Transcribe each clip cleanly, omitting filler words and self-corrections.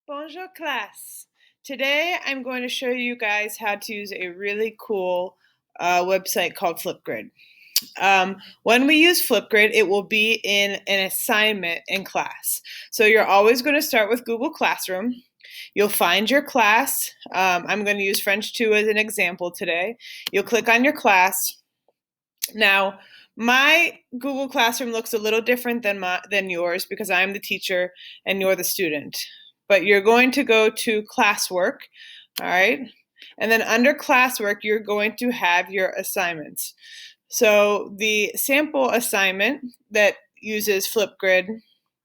Bonjour class. Today I'm going to show you guys how to use a really cool website called FlipGrid. When we use FlipGrid, it will be in an assignment in class. So you're always going to start with Google Classroom. You'll find your class. I'm going to use French 2 as an example today. You'll click on your class. Now, my Google Classroom looks a little different than yours because I'm the teacher and you're the student. But you're going to go to classwork, all right? And then under classwork, you're going to have your assignments. So the sample assignment that uses FlipGrid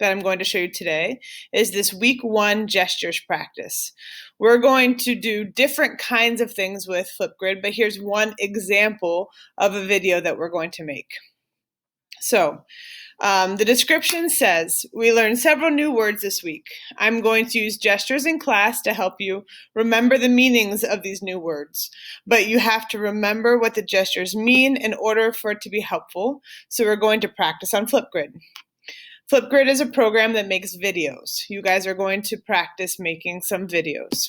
that I'm going to show you today is this week 1 gestures practice. We're going to do different kinds of things with FlipGrid, but here's one example of a video that we're going to make. So the description says, we learned several new words this week. I'm going to use gestures in class to help you remember the meanings of these new words. But you have to remember what the gestures mean in order for it to be helpful. So we're going to practice on FlipGrid. FlipGrid is a program that makes videos. You guys are going to practice making some videos.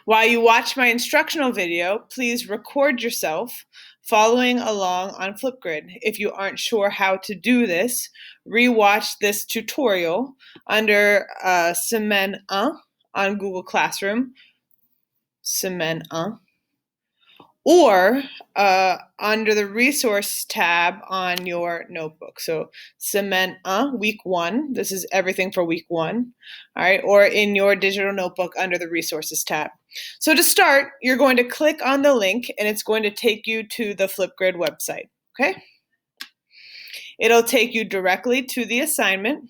While you watch my instructional video, please record yourself following along on FlipGrid. If you aren't sure how to do this, rewatch this tutorial under Semaine 1 on Google Classroom, Semaine 1, or under the resource tab on your notebook. So Semaine 1, week 1, this is everything for week 1, all right, or in your digital notebook under the resources tab. So to start, you're going to click on the link and it's going to take you to the FlipGrid website, okay? It'll take you directly to the assignment.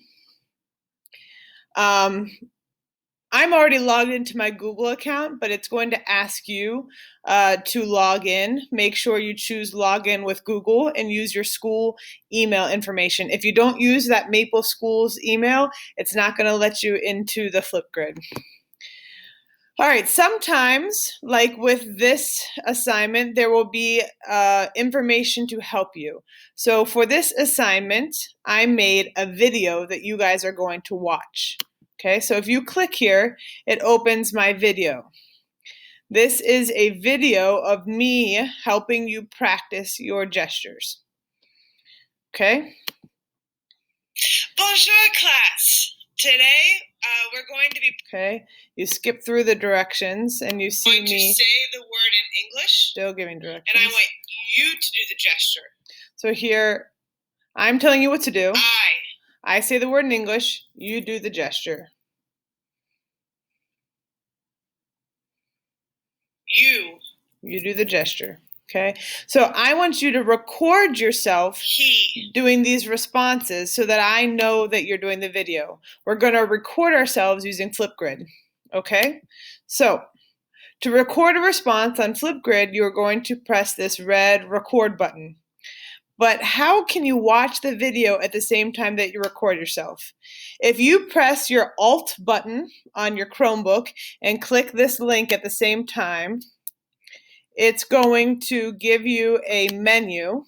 I'm already logged into my Google account, but it's going to ask you to log in. Make sure you choose login with Google and use your school email information. If you don't use that Maple Schools email, it's not going to let you into the FlipGrid. All right, sometimes, like with this assignment, there will be information to help you. So for this assignment, I made a video that you guys are going to watch. Okay, so if you click here, it opens my video. This is a video of me helping you practice your gestures. Okay? Bonjour, class. Today, we're going to be... Okay, you skip through the directions and you see me... going to say the word in English. Still giving directions. And I want you to do the gesture. So here, I'm telling you what to do. I say the word in English, you do the gesture. You do the gesture, okay? So I want you to record yourself doing these responses so that I know that you're doing the video. We're going to record ourselves using FlipGrid, okay? So to record a response on FlipGrid, you're going to press this red record button. But how can you watch the video at the same time that you record yourself? If you press your Alt button on your Chromebook and click this link at the same time, it's going to give you a menu.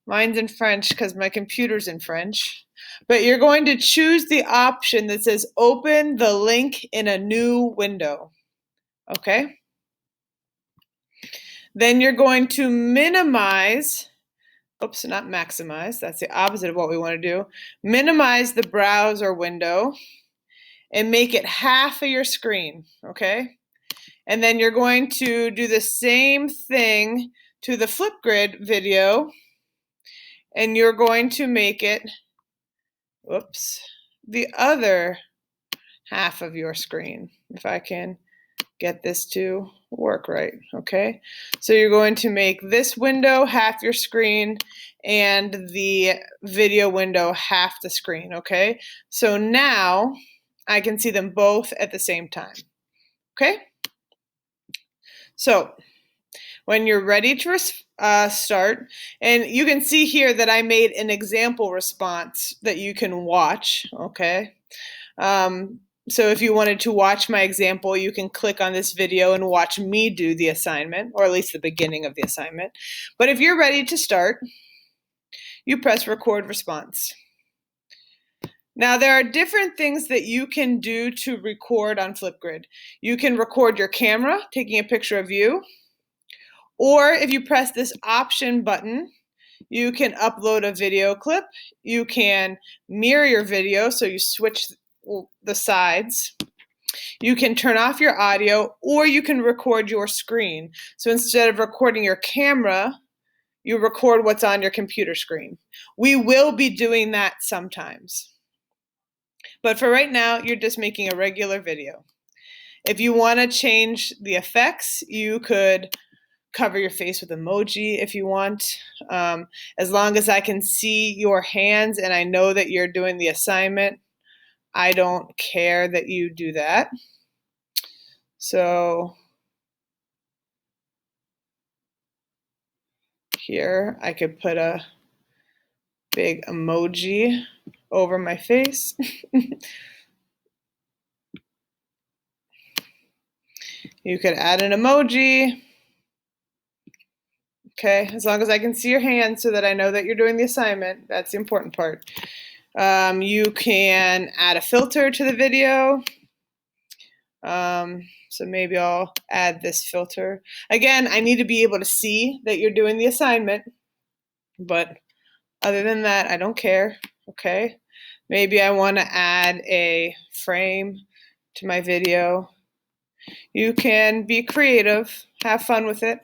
Mine's in French because my computer's in French. But you're going to choose the option that says open the link in a new window. Okay? Then you're going to minimize... Oops, not maximize. That's the opposite of what we want to do. Minimize the browser window and make it half of your screen, okay? And then you're going to do the same thing to the FlipGrid video, and you're going to make it, whoops, the other half of your screen, if I can get this to work right, okay? So you're going to make this window half your screen and the video window half the screen, okay? So now I can see them both at the same time, okay? So when you're ready to start, and you can see here that I made an example response that you can watch, okay? So if you wanted to watch my example, you can click on this video and watch me do the assignment, or at least the beginning of the assignment. But if you're ready to start, you press record response. Now, there are different things that you can do to record on FlipGrid. You can record your camera, taking a picture of you, or if you press this option button, you can upload a video clip. You can mirror your video, so you switch the sides. You can turn off your audio, or you can record your screen. So instead of recording your camera, you record what's on your computer screen. We will be doing that sometimes. But for right now, you're just making a regular video. If you want to change the effects, you could cover your face with emoji if you want. As long as I can see your hands and I know that you're doing the assignment, I don't care that you do that. So here I could put a big emoji over my face. You could add an emoji. Okay, as long as I can see your hands so that I know that you're doing the assignment, that's the important part. You can add a filter to the video. So maybe I'll add this filter. Again, I need to be able to see that you're doing the assignment, but other than that, I don't care. Okay, maybe I want to add a frame to my video. You can be creative, have fun with it.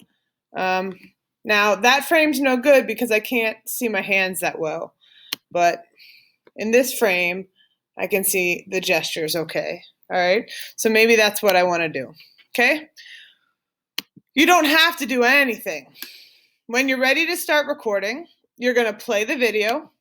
Now that frame's no good because I can't see my hands that well, but in this frame, I can see the gestures okay. All right, so maybe that's what I want to do. Okay, you don't have to do anything. When you're ready to start recording, you're going to play the video.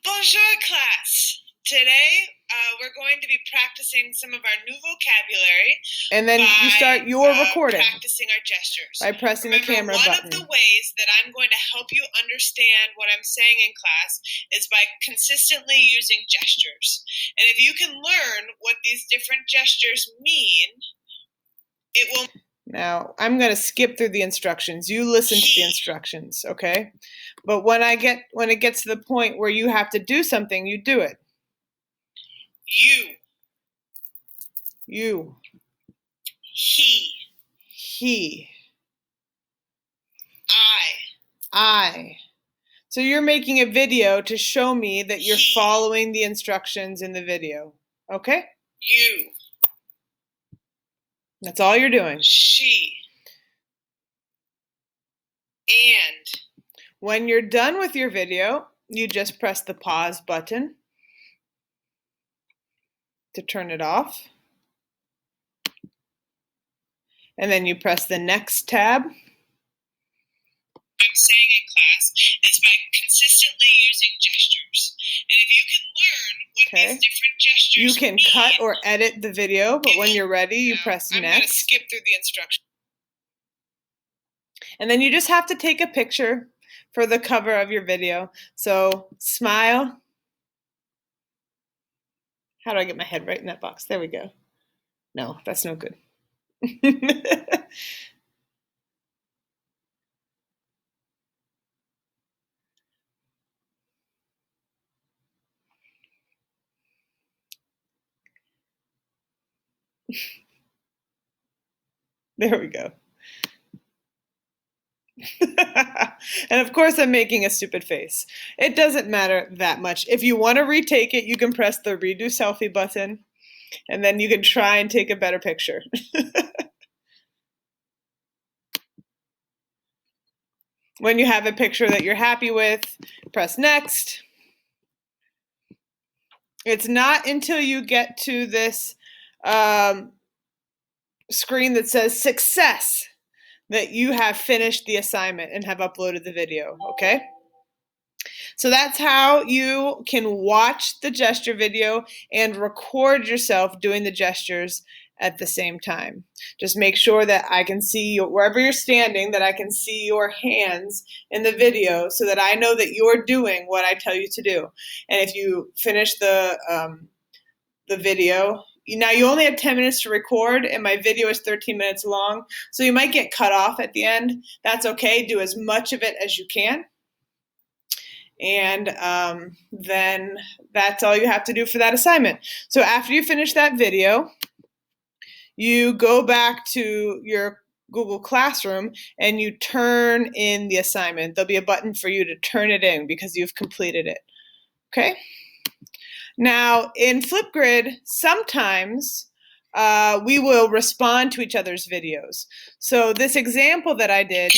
Bonjour, class. Today, we're going to be practicing some of our new vocabulary. And then you start your recording. Practicing our gestures. By pressing the camera button. One of the ways that I'm going to help you understand what I'm saying in class is by consistently using gestures. And if you can learn what these different gestures mean, it will... Now, I'm going to skip through the instructions. You listen to the instructions, okay? But when it gets to the point where you have to do something, you do it. You. He. I. So you're making a video to show me that you're following the instructions in the video, okay? You. That's all you're doing. She. And. When you're done with your video, you just press the pause button to turn it off. And then you press the next tab. I'm saying in class is by consistently using gestures. And if you can learn what these different gestures you can mean, cut or edit the video, but when you're ready, you press next. I'm going to skip through the instructions. And then you just have to take a picture for the cover of your video. So smile. How do I get my head right in that box? There we go. No, that's no good. There we go. And of course I'm making a stupid face. It doesn't matter that much. If you want to retake it, you can press the redo selfie button and then you can try and take a better picture. When you have a picture that you're happy with, press next. It's not until you get to this screen that says success that you have finished the assignment and have uploaded the video, okay? So that's how you can watch the gesture video and record yourself doing the gestures at the same time. Just make sure that I can see you, wherever you're standing, that I can see your hands in the video so that I know that you're doing what I tell you to do. And if you finish the video, now you only have 10 minutes to record and my video is 13 minutes long, so you might get cut off at the end. That's okay. Do as much of it as you can. And then that's all you have to do for that assignment. So after you finish that video, you go back to your Google Classroom and you turn in the assignment. There'll be a button for you to turn it in because you've completed it. Okay? Now, in FlipGrid, sometimes we will respond to each other's videos. So this example that I did,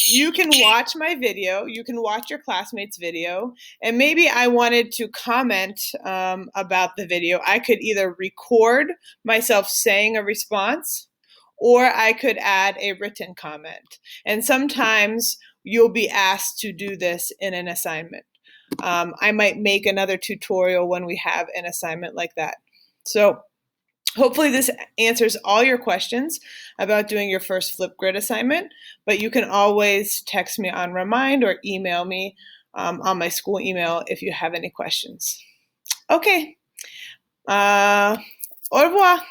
you can watch my video, you can watch your classmate's video, and maybe I wanted to comment about the video. I could either record myself saying a response, or I could add a written comment. And sometimes you'll be asked to do this in an assignment. I might make another tutorial when we have an assignment like that. So hopefully this answers all your questions about doing your first FlipGrid assignment, but you can always text me on Remind or email me on my school email if you have any questions. Okay, au revoir.